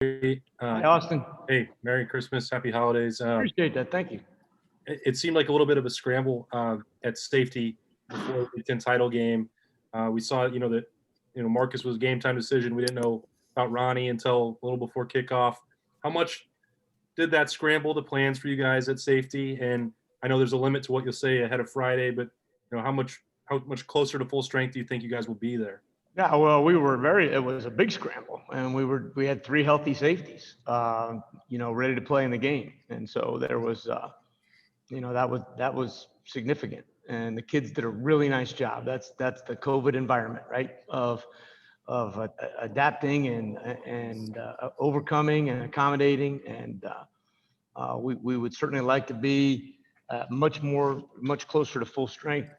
Hi, Austin. Hey, Merry Christmas, Happy Holidays. Appreciate that. Thank you. It seemed like a little bit of a scramble at safety before the Big Ten title game. We saw, that Marcus was a game time decision. We didn't know about Ronnie until a little before kickoff. How much did that scramble the plans for you guys at safety? And I know there's a limit to what you'll say ahead of Friday, but how much closer to full strength do you think you guys will be there? Yeah, well, it was a big scramble, and we had three healthy safeties, ready to play in the game. And so there was, that was significant. And the kids did a really nice job. That's the COVID environment, right? Of adapting and overcoming and accommodating. And we would certainly like to be much closer to full strength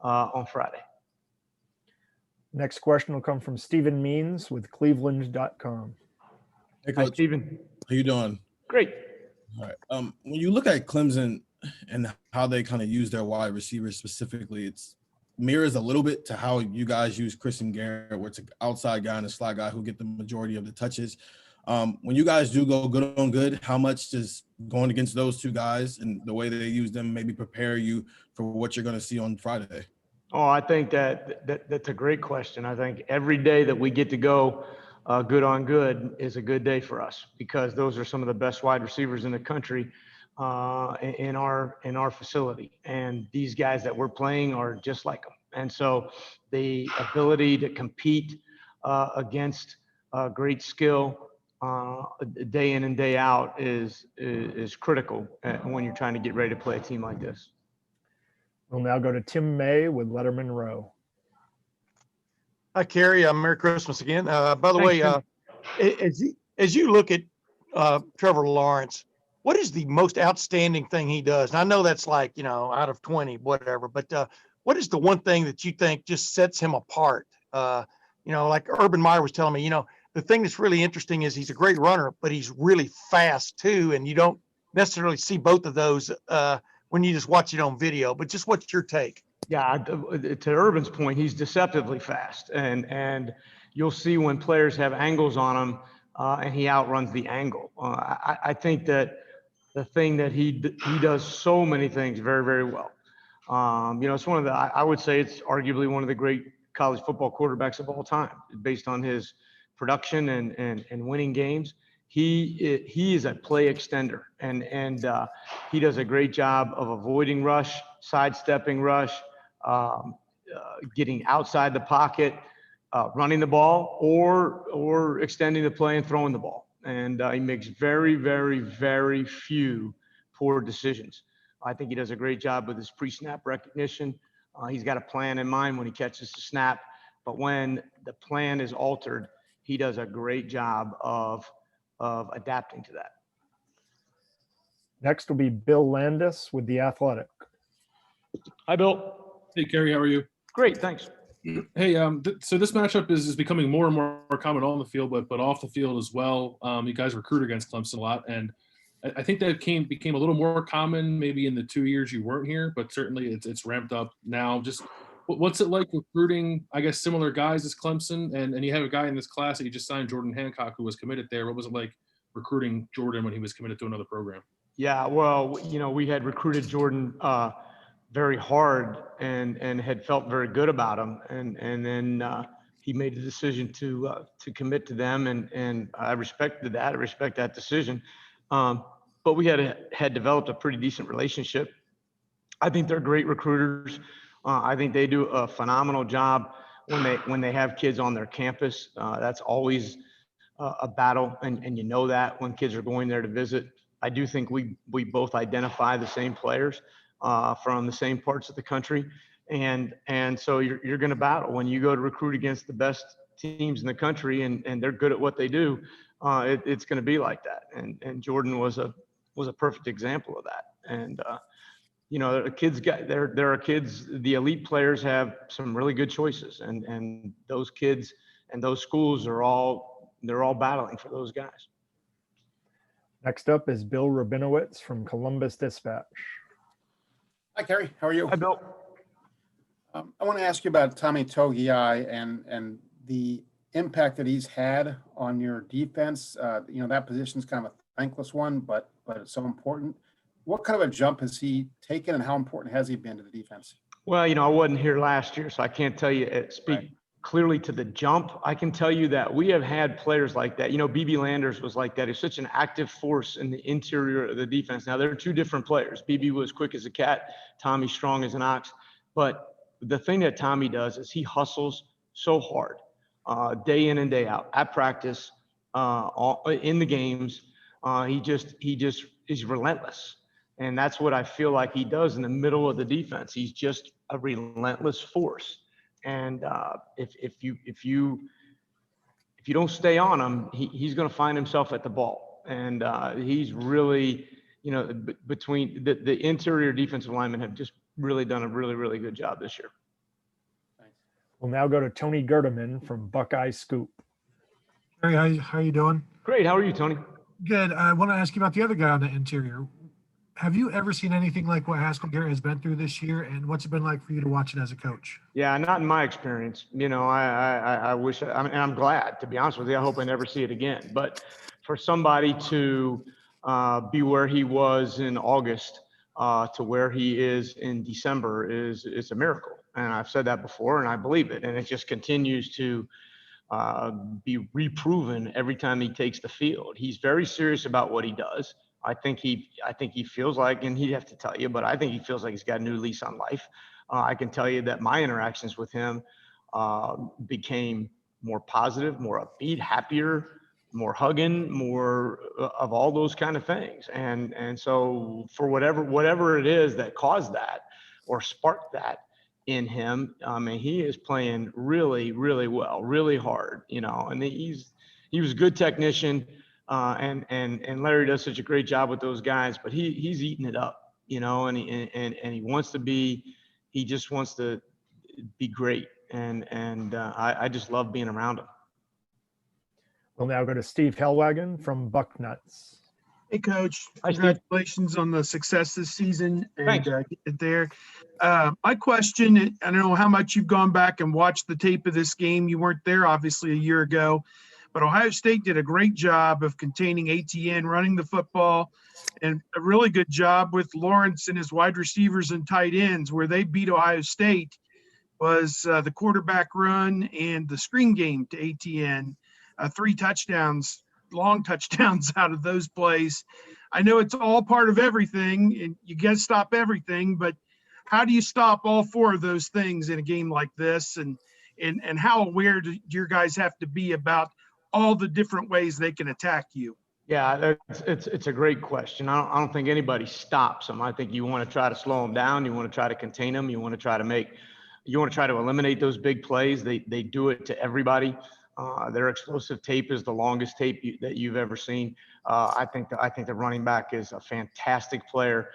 on Friday. Next question will come from Stephen Means with Cleveland.com. Hey, Hi, Coach. Stephen. How you doing? Great. All right. When you look at Clemson and how they kind of use their wide receivers specifically, it's mirrors a little bit to how you guys use Christian Garrett, where it's an outside guy and a slot guy who get the majority of the touches. When you guys do go good on good, how much does going against those two guys and the way they use them maybe prepare you for what you're going to see on Friday? Oh, I think that's a great question. I think every day that we get to go good on good is a good day for us, because those are some of the best wide receivers in the country in our facility. And these guys that we're playing are just like them. And so the ability to compete against great skill day in and day out is critical when you're trying to get ready to play a team like this. We'll now go to Tim May with Letterman Row. Hi, Kerry. Merry Christmas again. By the Thanks, way, as you look at Trevor Lawrence, what is the most outstanding thing he does? And I know that's like, out of 20, whatever, but what is the one thing that you think just sets him apart? Like Urban Meyer was telling me, the thing that's really interesting is he's a great runner, but he's really fast too. And you don't necessarily see both of those when you just watch it on video, but just what's your take? Yeah, to Urban's point, he's deceptively fast, and you'll see when players have angles on him, and he outruns the angle. I think that the thing that he does so many things very, very well. It's one of the, I would say it's arguably one of the great college football quarterbacks of all time, based on his production and winning games. He is a play extender, and he does a great job of avoiding rush, sidestepping rush, getting outside the pocket, running the ball, or extending the play and throwing the ball. And he makes very, very, very few poor decisions. I think he does a great job with his pre-snap recognition. He's got a plan in mind when he catches the snap, but when the plan is altered, he does a great job of adapting to that. Next will be Bill Landis with The Athletic. Hi, Bill. Hey, Kerry, how are you? Great, thanks. Hey, so this matchup is becoming more and more common on the field, but off the field as well. You guys recruit against Clemson a lot, and I think that became a little more common maybe in the 2 years you weren't here, but certainly it's ramped up now. Just what's it like recruiting, I guess, similar guys as Clemson, and you have a guy in this class that you just signed, Jordan Hancock, who was committed there. What was it like recruiting Jordan when he was committed to another program? Yeah, well, we had recruited Jordan very hard and had felt very good about him, and then he made the decision to commit to them, and I respected that. I respect that decision, but we had developed a pretty decent relationship. I think they're great recruiters. I think they do a phenomenal job when they have kids on their campus. That's always a battle, and you know that when kids are going there to visit. I do think we both identify the same players from the same parts of the country, and so you're going to battle when you go to recruit against the best teams in the country, and they're good at what they do. It's going to be like that, and Jordan was a perfect example of that. And the kids there are kids. The elite players have some really good choices, and those kids and those schools they're all battling for those guys. Next up is Bill Rabinowitz from Columbus Dispatch. Hi, Kerry. How are you? Hi, Bill. I want to ask you about Tommy Togiai and the impact that he's had on your defense? That position's kind of a thankless one, but it's so important. What kind of a jump has he taken, and how important has he been to the defense? Well, I wasn't here last year, so I can't tell you, speak Right. clearly to the jump. I can tell you that we have had players like that. BB Landers was like that. He's such an active force in the interior of the defense. Now, they're two different players. BB was quick as a cat. Tommy strong as an ox. But the thing that Tommy does is he hustles so hard, day in and day out, at practice, in the games. He just is relentless. And that's what I feel like he does in the middle of the defense. He's just a relentless force. And if you don't stay on him, he's going to find himself at the ball. And he's really, between the interior defensive linemen have just really done a really, really good job this year. We'll now go to Tony Gerdeman from Buckeye Scoop. Harry, how you doing? Great. How are you, Tony? Good. I want to ask you about the other guy on the interior. Have you ever seen anything like what Haskell Garrett has been through this year, and what's it been like for you to watch it as a coach? Yeah, not in my experience. I wish, and I'm glad, to be honest with you. I hope I never see it again. But for somebody to be where he was in August to where he is in December is a miracle. And I've said that before, and I believe it. And it just continues to be reproven every time he takes the field. He's very serious about what he does. I think he feels like, and he'd have to tell you, but I think he feels like he's got a new lease on life. I can tell you that my interactions with him became more positive, more upbeat, happier, more hugging, more of all those kind of things. And so for whatever it is that caused that or sparked that in him, I mean, he is playing really, really well, really hard, and he was a good technician. And Larry does such a great job with those guys, but he's eating it up, and he just wants to be great. And I just love being around him. We'll now go to Steve Hellwagon from Bucknuts. Hey, Coach. Hi, Steve. Congratulations on the success this season and Thanks. getting it there. My question, I don't know how much you've gone back and watched the tape of this game. You weren't there, obviously, a year ago. But Ohio State did a great job of containing ATN, running the football, and a really good job with Lawrence and his wide receivers and tight ends. Where they beat Ohio State was the quarterback run and the screen game to ATN. 3 touchdowns, long touchdowns out of those plays. I know it's all part of everything, and you got to stop everything, but how do you stop all 4 of those things in a game like this? And how aware do your guys have to be about all the different ways they can attack you? Yeah, it's a great question. I don't think anybody stops them. I think you want to try to slow them down. You want to try to contain them. You want to try to eliminate those big plays. They do it to everybody. Their explosive tape is the longest tape that you've ever seen. I think the running back is a fantastic player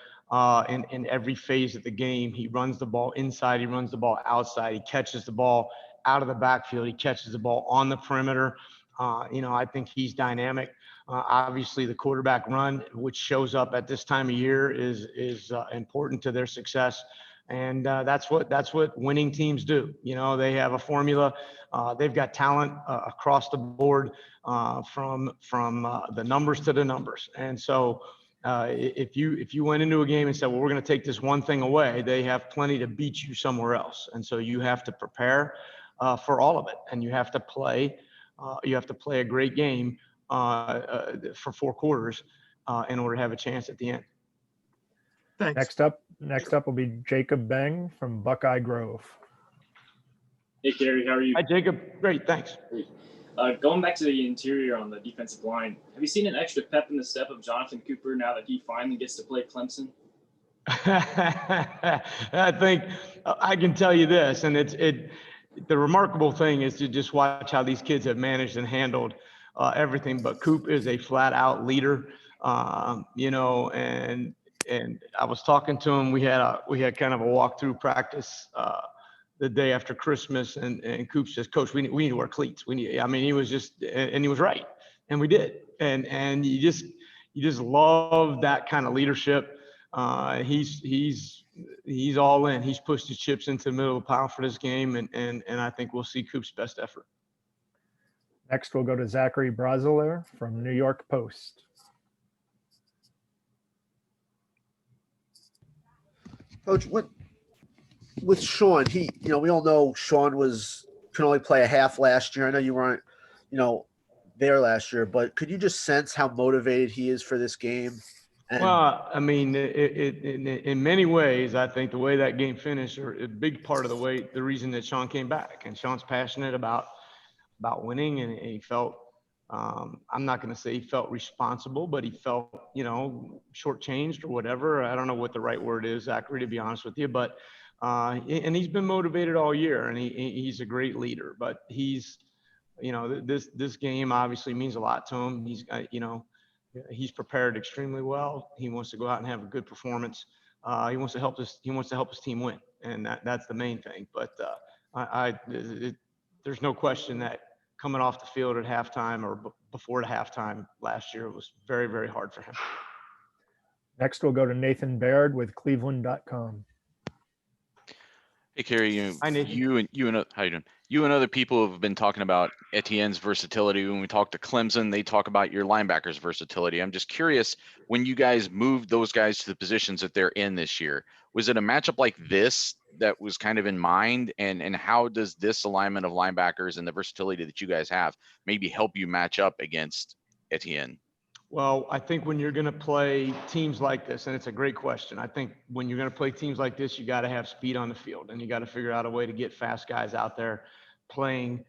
in every phase of the game. He runs the ball inside. He runs the ball outside. He catches the ball out of the backfield. He catches the ball on the perimeter. I think he's dynamic. Obviously, the quarterback run, which shows up at this time of year, is important to their success, and that's what winning teams do. They have a formula. They've got talent across the board, from the numbers to the numbers. And so, if you went into a game and said, "Well, we're going to take this one thing away," they have plenty to beat you somewhere else. And so you have to prepare for all of it, and you have to play. You have to play a great game for 4 quarters in order to have a chance at the end. Thanks. Next up will be Jacob Beng from Buckeye Grove. Hey, Kerry, how are you? Hi, Jacob. Great, thanks. Going back to the interior on the defensive line, have you seen an extra pep in the step of Jonathan Cooper now that he finally gets to play Clemson? I think I can tell you this, and the remarkable thing is to just watch how these kids have managed and handled everything. But Coop is a flat out leader, and I was talking to him. We had kind of a walkthrough practice the day after Christmas, and Coop says, "Coach, we need to wear cleats. He was just, and he was right, and we did. And you just love that kind of leadership. He's all in. He's pushed his chips into the middle of the pile for this game, and I think we'll see Coop's best effort. Next, we'll go to Zachary Braziler from New York Post. Coach, what with Sean? We all know Sean could only play a half last year. I know you weren't, there last year, but could you just sense how motivated he is for this game? And Well, I mean, in many ways, I think the way that game finished, or a big part of the reason that Sean came back, and Sean's passionate about winning, and he felt, I'm not going to say he felt responsible, but he felt, shortchanged or whatever. I don't know what the right word is, Zachary, to be honest with you, but and he's been motivated all year, and he's a great leader. But he's, this game obviously means a lot to him. He's prepared extremely well. He wants to go out and have a good performance. He wants to help his team win, and that's the main thing. But there's no question that coming off the field at halftime or before the halftime last year was very, very hard for him. Next, we'll go to Nathan Baird with Cleveland.com. Hey, Kerry, Hi, Nathan. how you doing? You and other people have been talking about Etienne's versatility. When we talk to Clemson, they talk about your linebackers' versatility. I'm just curious, when you guys moved those guys to the positions that they're in this year, was it a matchup like this that was kind of in mind? And how does this alignment of linebackers and the versatility that you guys have maybe help you match up against Etienne? Well, I think when you're going to play teams like this, and it's a great question, I think when you're going to play teams like this, you got to have speed on the field, and you got to figure out a way to get fast guys out there playing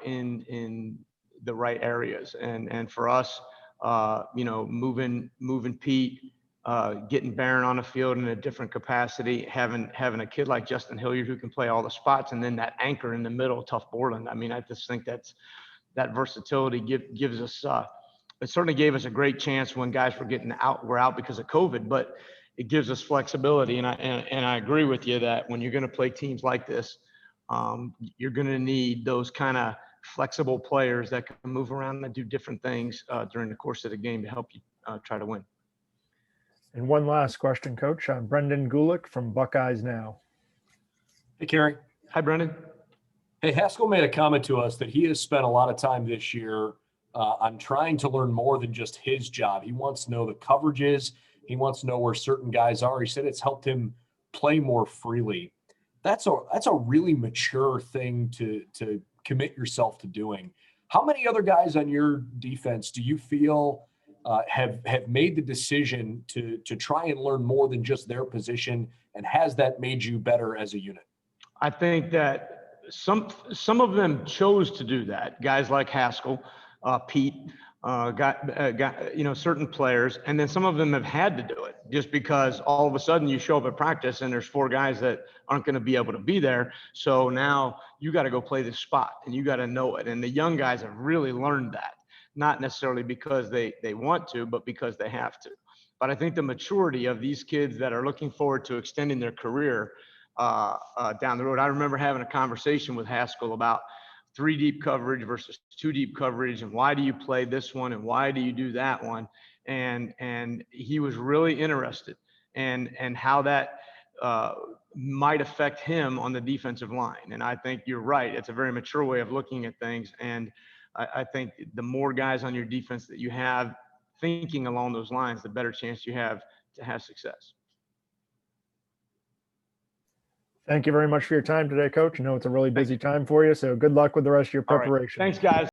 in the right areas. And for us, moving Pete, getting Barron on the field in a different capacity, having a kid like Justin Hilliard who can play all the spots, and then that anchor in the middle, Tough Borland. I mean, I just think that versatility gives us. It certainly gave us a great chance when guys were out because of COVID, but it gives us flexibility. And I agree with you that when you're going to play teams like this, you're going to need those kind of flexible players that can move around and do different things during the course of the game to help you try to win. And one last question, Coach. Brendan Gulick from Buckeyes Now. Hey, Kerry. Hi, Brendan. Hey, Haskell made a comment to us that he has spent a lot of time this year on trying to learn more than just his job. He wants to know the coverages. He wants to know where certain guys are. He said it's helped him play more freely. That's a really mature thing to commit yourself to doing. How many other guys on your defense do you feel have made the decision to try and learn more than just their position, and has that made you better as a unit? I think that some of them chose to do that. Guys like Haskell, Pete, got certain players, and then some of them have had to do it just because all of a sudden you show up at practice and there's 4 guys that aren't going to be able to be there. So now you got to go play this spot and you got to know it. And the young guys have really learned that, not necessarily because they want to, but because they have to. But I think the maturity of these kids that are looking forward to extending their career down the road. I remember having a conversation with Haskell about 3 deep coverage versus 2 deep coverage, and why do you play this one and why do you do that one? And he was really interested and how that might affect him on the defensive line. And I think you're right. It's a very mature way of looking at things. And I think the more guys on your defense that you have thinking along those lines, the better chance you have to have success. Thank you very much for your time today, Coach. I know it's a really busy time for you, so good luck with the rest of your All right. preparation. Thanks, guys.